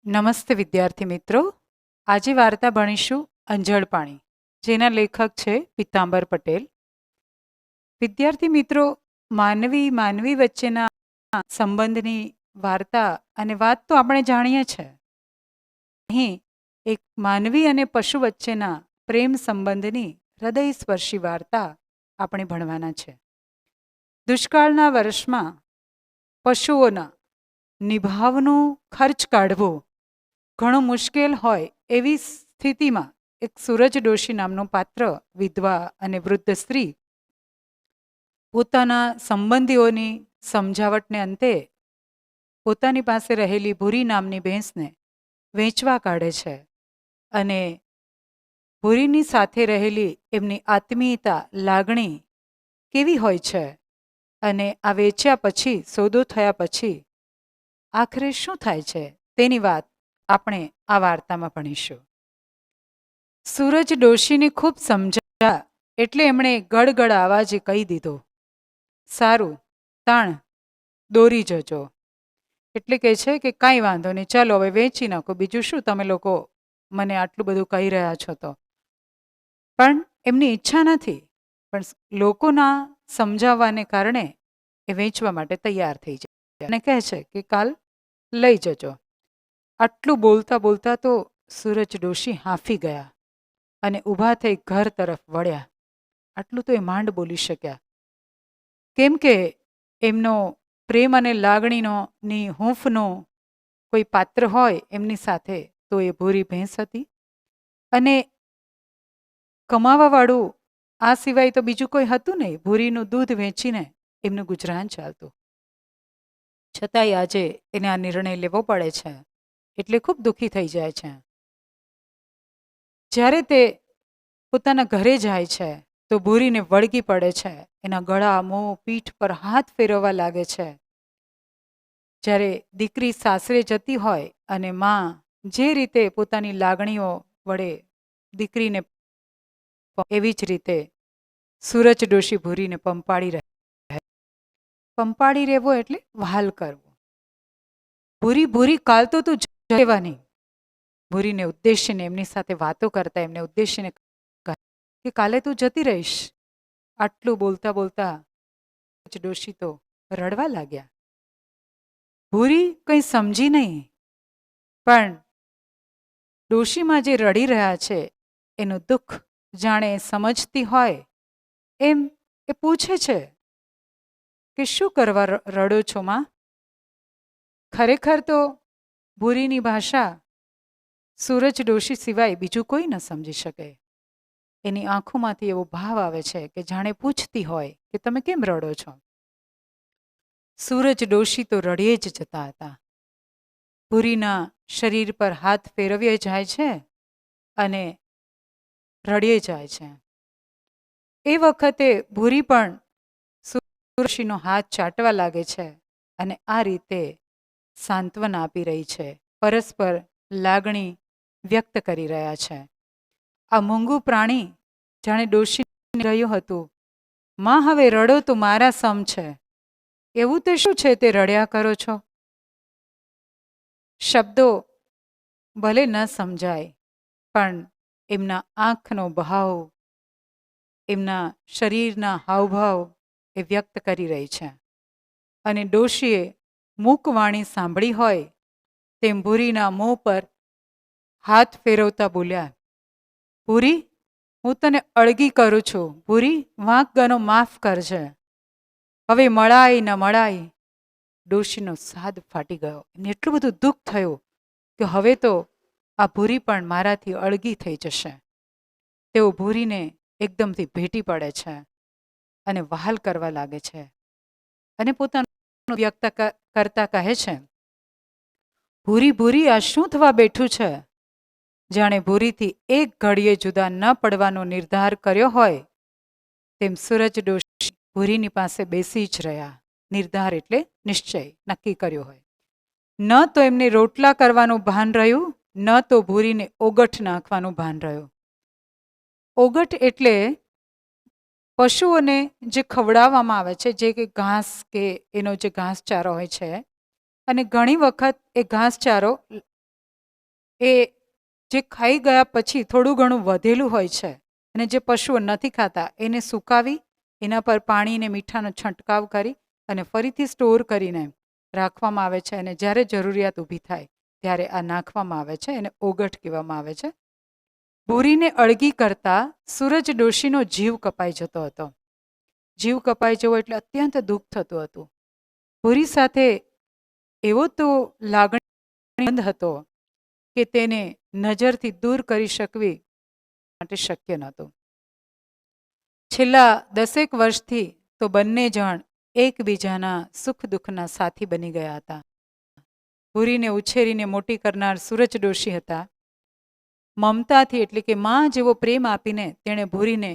નમસ્તે વિદ્યાર્થી મિત્રો. આજે વાર્તા ભણીશું અંજળ પાણી, જેના લેખક છે પીતાંબર પટેલ. વિદ્યાર્થી મિત્રો, માનવી વચ્ચેના સંબંધની વાર્તા અને વાત તો આપણે જાણીએ છીએ. અહીં એક માનવી અને પશુ વચ્ચેના પ્રેમ સંબંધની હૃદયસ્પર્શી વાર્તા આપણે ભણવાના છે. દુષ્કાળના વર્ષમાં પશુઓના નિભાવનો ખર્ચ કાઢવો ઘણું મુશ્કેલ હોય એવી સ્થિતિમાં એક સૂરજ ડોશી નામનો પાત્ર, વિધવા અને વૃદ્ધ સ્ત્રી, પોતાના સંબંધીઓની સમજાવટને અંતે પોતાની પાસે રહેલી ભૂરી નામની ભેંસને વેચવા કાઢે છે. અને ભૂરીની સાથે રહેલી એમની આત્મીયતા, લાગણી કેવી હોય છે, અને આ વેચ્યા પછી, સોદો થયા પછી આખરે શું થાય છે તેની વાત આપણે આ વાર્તામાં ભણીશું. સૂરજ ડોશીને ખૂબ સમજાયા એટલે એમણે ગડગડ અવાજે કહી દીધો, સારું, તાણ દોરી જજો. એટલે કહે છે કે કાંઈ વાંધો નહીં, ચાલો હવે વેચી નાખો, બીજું શું, તમે લોકો મને આટલું બધું કહી રહ્યા છો તો. પણ એમની ઈચ્છા નથી, પણ લોકોના સમજાવવાને કારણે એ વેચવા માટે તૈયાર થઈ જાય અને કહે છે કે કાલ લઈ જજો. આટલું બોલતા બોલતા તો સૂરજ ડોશી હાંફી ગયા અને ઊભા થઈ ઘર તરફ વળ્યા. આટલું તો એ માંડ બોલી શક્યા, કેમ કે એમનો પ્રેમ અને લાગણીની હૂંફનો કોઈ પાત્ર હોય એમની સાથે તો એ ભૂરી ભેંસ હતી. અને કમાવાવાળું આ સિવાય તો બીજું કોઈ હતું નહીં. ભૂરીનું દૂધ વેચીને એમનું ગુજરાન ચાલતું. છતાંય આજે એને આ નિર્ણય લેવો પડે છે એટલે ખૂબ દુઃખી થઈ જાય છે. જ્યારે તે પોતાના ઘરે જાય છે તો ભૂરીને વળગી પડે છે. એના ગળા, મોં, પીઠ પર હાથ ફેરવવા લાગે છે. જ્યારે દીકરી સાસરે જતી હોય અને માં જે રીતે પોતાની લાગણીઓ વડે દીકરીને, એવી જ રીતે સૂરજ ડોશી ભૂરીને પંપાળી રહે. પંપાળી રહેવો એટલે વહાલ કરવો. ભૂરી કાલ તો તું જવાની. ભૂરીને ઉદ્દેશીને એમની સાથે વાતો કરતા એમને ઉદ્દેશીને કે કાલે તું જતી રહીશ. આટલું બોલતા બોલતા ડોશી તો રડવા લાગ્યા. ભૂરી કંઈ સમજી નહીં, પણ ડોશીમાં જે રડી રહ્યા છે એનું દુઃખ જાણે સમજતી હોય એમ એ પૂછે છે કે શું કરવા રડો છો માં? ખરેખર તો ભૂરીની ભાષા સૂરજ ડોશી સિવાય બીજું કોઈ ન સમજી શકે. એની આંખોમાંથી એવો ભાવ આવે છે કે જાણે પૂછતી હોય કે તમે કેમ રડો છો? સૂરજ ડોશી તો રડીએ જ જતા હતા. ભૂરીના શરીર પર હાથ ફેરવીએ જાય છે અને રડીએ જાય છે. એ વખતે ભૂરી પણ સૂરજનો હાથ ચાટવા લાગે છે અને આ રીતે સાંત્વના આપી રહી છે, પરસ્પર લાગણી વ્યક્ત કરી રહ્યા છે. આ મૂંગું પ્રાણી જાણે ડોશી રહ્યું હતું, માં હવે રડો તો મારા સમ છે, એવું તે શું છે તે રડ્યા કરો છો? શબ્દો ભલે ન સમજાય, પણ એમના આંખનો ભાવ, એમના શરીરના હાવભાવ એ વ્યક્ત કરી રહી છે. અને ડોશીએ મૂકવાણી સાંભળી હોય તેમ ભૂરીના મોં પર હાથ ફેરવતા બોલ્યા, ભૂરી, હું તને અળગી કરું છું. ભૂરી, વાંક ગનો માફ કરજે. હવે મળાય ન મળાય. ડોશીનો સાદ ફાટી ગયો. એને એટલું બધું દુઃખ થયું કે હવે તો આ ભૂરી પણ મારાથી અળગી થઈ જશે. તેઓ ભૂરીને એકદમથી ભેટી પડે છે અને વહાલ કરવા લાગે છે અને પોતાનું વ્યક્ત કરતા કહે છે, ભૂરી, આ શું થવા બેઠું છે? જાણે ભૂરીથી એક ઘડીએ જુદા ન પડવાનો નિર્ધાર કર્યો હોય તેમ સૂરજ ડોશી ભૂરીની પાસે બેસી જ રહ્યા. નિર્ધાર એટલે નિશ્ચય, નક્કી કર્યો હોય. ન તો એમને રોટલા કરવાનું ભાન રહ્યું, ન તો ભૂરીને ઓગઠ નાખવાનું ભાન રહ્યું. ઓગઠ એટલે પશુઓને જે ખવડાવવામાં આવે છે, જે કે ઘાસ કે એનો જે ઘાસચારો હોય છે, અને ઘણી વખત એ ઘાસચારો એ જે ખાઈ ગયા પછી થોડું ઘણું વધેલું હોય છે અને જે પશુઓ નથી ખાતા એને સુકાવી એના પર પાણી અને મીઠાનો છંટકાવ કરી અને ફરીથી સ્ટોર કરીને રાખવામાં આવે છે અને જ્યારે જરૂરિયાત ઊભી થાય ત્યારે આ નાખવામાં આવે છે. એને ઓગટ કહેવામાં આવે છે. ભૂરીને અળગી કરતા સૂરજ ડોશીનો જીવ કપાઈ જતો હતો. જીવ કપાઈ જવો એટલે અત્યંત દુઃખ થતું હતું. ભૂરી સાથે એવો તો લાગણી હતો કે તેને નજરથી દૂર કરી શકવી માટે શક્ય નહોતું. છેલ્લા 10 વર્ષથી તો બંને જણ એકબીજાના સુખ દુઃખના સાથી બની ગયા હતા. ભૂરીને ઉછેરીને મોટી કરનાર સૂરજ ડોશી હતા. મમતાથી એટલે કે માં જેવો પ્રેમ આપીને તેણે ભૂરીને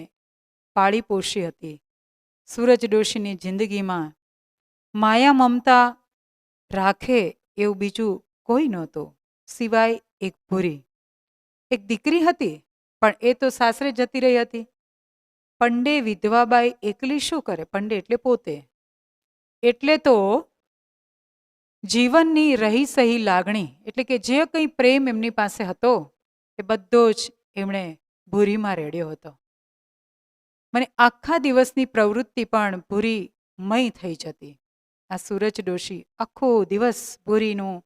પાળી પોષી હતી. સૂરજ ડોશીની જિંદગીમાં માયા મમતા રાખે એવું બીજું કોઈ નહોતું સિવાય એક ભૂરી. એક દીકરી હતી પણ એ તો સાસરે જતી રહી હતી. પંડે વિધવાબાઈ એકલી શું કરે? પંડે એટલે પોતે. એટલે તો જીવનની રહી સહી લાગણી એટલે કે જે કંઈ પ્રેમ એમની પાસે હતો એ બધો જ એમણે ભૂરીમાં રેડ્યો હતો. મને આખા દિવસની પ્રવૃત્તિ પણ ભૂરીમય થઈ જતી. આ સૂરજ ડોશી આખો દિવસ ભૂરીનું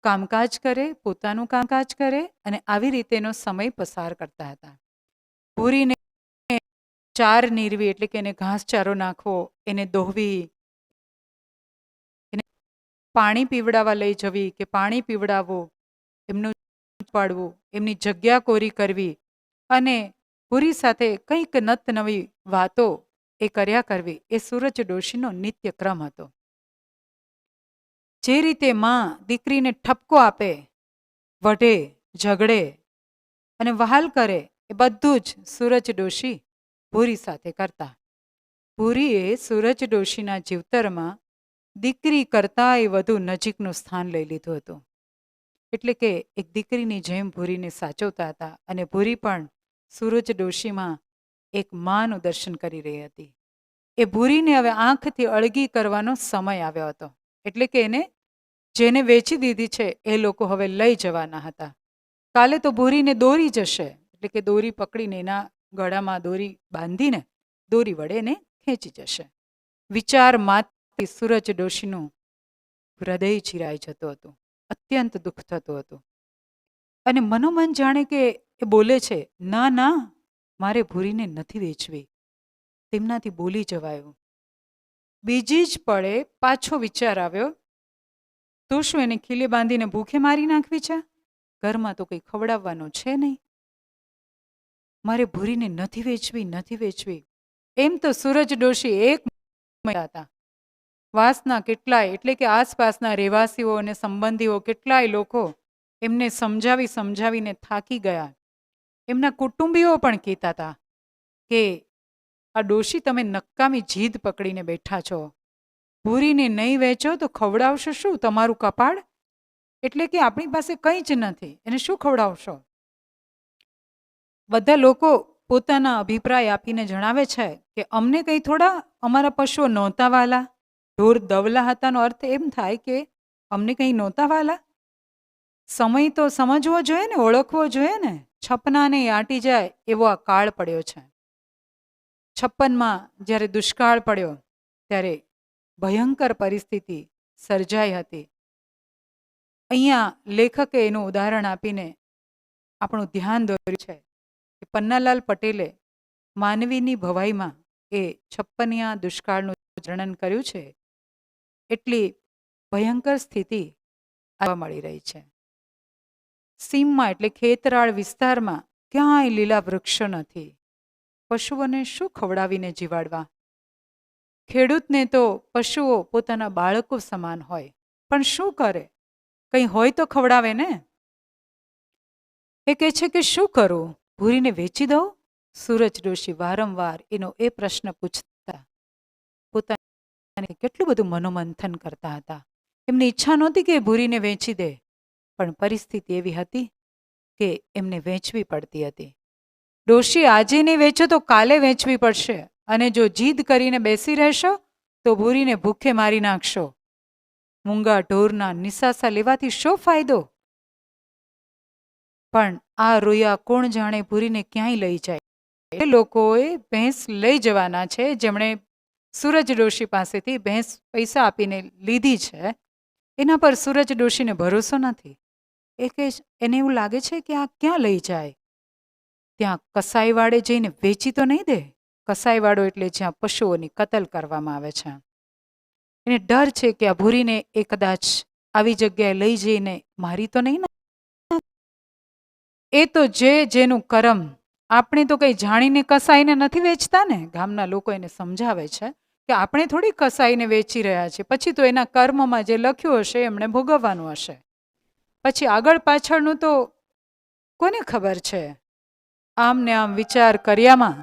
કામકાજ કરે, પોતાનું કામકાજ કરે અને આવી રીતેનો સમય પસાર કરતા હતા. ભૂરીને ચાર નીરવી એટલે કે એને ઘાસચારો નાખવો, એને દોહવી, એને પાણી પીવડાવવા લઈ જવી કે પાણી પીવડાવવું, એમનું પાડવું, એમની જગ્યા કોરી કરવી અને ભૂરી સાથે કંઈક નત નવી વાતો એ કર્યા કરવી એ સૂરજ ડોશીનો નિત્ય ક્રમ હતો. જે રીતે માં દીકરીને ઠપકો આપે, વઢે, ઝઘડે અને વહાલ કરે એ બધું જ સૂરજ ડોશી ભૂરી સાથે કરતા. ભૂરીએ સૂરજ ડોશીના જીવતરમાં દીકરી કરતાંય વધુ નજીકનું સ્થાન લઈ લીધું હતું. એટલે કે એક દીકરીની જેમ ભૂરીને સાચવતા હતા અને ભૂરી પણ સૂરજ ડોશીમાં એક માનું દર્શન કરી રહી હતી. એ ભૂરીને હવે આંખથી અળગી કરવાનો સમય આવ્યો હતો. એટલે કે એને જેને વેચી દીધી છે એ લોકો હવે લઈ જવાના હતા. કાલે તો ભૂરીને દોરી જશે એટલે કે દોરી પકડીને એના ગળામાં દોરી બાંધીને દોરી વડે એને ખેંચી જશે. વિચાર માત્ર સૂરજ ડોશીનું હૃદય ચીરાઈ જતું હતું. અત્યંત દુઃખ થતું હતું અને મનોમન જાણે કે એ બોલે છે, ના ના મારે ભૂરીને નથી વેચવી. તેમનાથી બોલી જવાયું. બીજી જ પળે પાછો વિચાર આવ્યો, તો શું એને ખીલે બાંધીને ભૂખે મારી નાખવી છે? ઘરમાં તો કંઈ ખવડાવવાનું છે નહીં. મારે ભૂરીને નથી વેચવી, નથી વેચવી. એમ તો સૂરજ ડોશી એક હતા. વાસના કેટલાય એટલે કે આસપાસના રહેવાસીઓ અને સંબંધીઓ કેટલાય લોકો એમને સમજાવી સમજાવીને થાકી ગયા. એમના કુટુંબીઓ પણ કહેતા હતા કે આ ડોશી તમે નકામી જીદ પકડીને બેઠા છો. ભૂરીને નહીં વેચો તો ખવડાવશો શું? તમારું કપાળ. એટલે કે આપણી પાસે કંઈ જ નથી, એને શું ખવડાવશો? બધા લોકો પોતાના અભિપ્રાય આપીને જણાવે છે કે અમને કંઈ થોડા અમારા પશુઓ નહોતા વાલા. ઢોર દવલા હતાનો અર્થ એમ થાય કે અમને કંઈ નહોતા વાલા. સમય તો સમજવો જોઈએ ને, ઓળખવો જોઈએ ને. 56ને આંટી જાય એવો આ કાળ પડ્યો છે. 56માં જ્યારે દુષ્કાળ પડ્યો ત્યારે ભયંકર પરિસ્થિતિ સર્જાઈ હતી. અહીંયા લેખકે એનું ઉદાહરણ આપીને આપણું ધ્યાન દોર્યું છે કે પન્નાલાલ પટેલે માનવીની ભવાઈમાં એ 56 દુષ્કાળનું વર્ણન કર્યું છે. એટલી ભયંકર સ્થિતિ આવવા મળી રહી છે. સીમમાં એટલે ખેતરાળ વિસ્તારમાં ક્યાંય લીલા વૃક્ષો નથી. પશુઓને શું ખવડાવીને જીવાડવા? ખેડૂતને તો પશુઓ પોતાના બાળકો સમાન હોય, પણ શું કરે? કંઈ હોય તો ખવડાવે ને. એ કહે છે કે શું કરું? ભૂરીને વેચી દઉં? સૂરજ ડોશી વારંવાર એનો એ પ્રશ્ન પૂછતા. પોતાને કેટલું બધું મનોમંથન કરતા હતા. એમની ઈચ્છા નહોતી કે ભૂરીને વેચી દે, પણ પરિસ્થિતિ એવી હતી કે એમને વેચવી પડતી હતી. ડોશી આજે નહીં વેચો તો કાલે વેચવી પડશે અને જો જીદ કરીને બેસી રહેશો તો ભૂરીને ભૂખે મારી નાખશો. મૂંગા ઢોરના નિસાસા લેવાથી શો ફાયદો? પણ આ રોયા કોણ જાણે ભૂરીને ક્યાંય લઈ જાય. એ લોકોએ ભેંસ લઈ જવાના છે, જેમણે સૂરજ ડોશી પાસેથી ભેંસ પૈસા આપીને લીધી છે, એના પર સૂરજ ડોશીને ભરોસો નથી. એ કે એને એવું લાગે છે કે આ ક્યાં લઈ જાય, ત્યાં કસાઈવાડે જઈને વેચી તો નહીં દે. કસાઈવાડો એટલે જ્યાં પશુઓની કતલ કરવામાં આવે છે. એને ડર છે કે આ ભૂરીને એ કદાચ આવી જગ્યાએ લઈ જઈને મારી તો નહીં ને. એ તો જેનું કરમ. આપણે તો કંઈ જાણીને કસાઈને નથી વેચતા ને. ગામના લોકો એને સમજાવે છે કે આપણે થોડી કસાઈને વેચી રહ્યા છીએ, પછી તો એના કર્મમાં જે લખ્યું હશે એમણે ભોગવવાનું હશે. પછી આગળ પાછળનું તો કોને ખબર છે. આમ ને આમ વિચાર કર્યામાં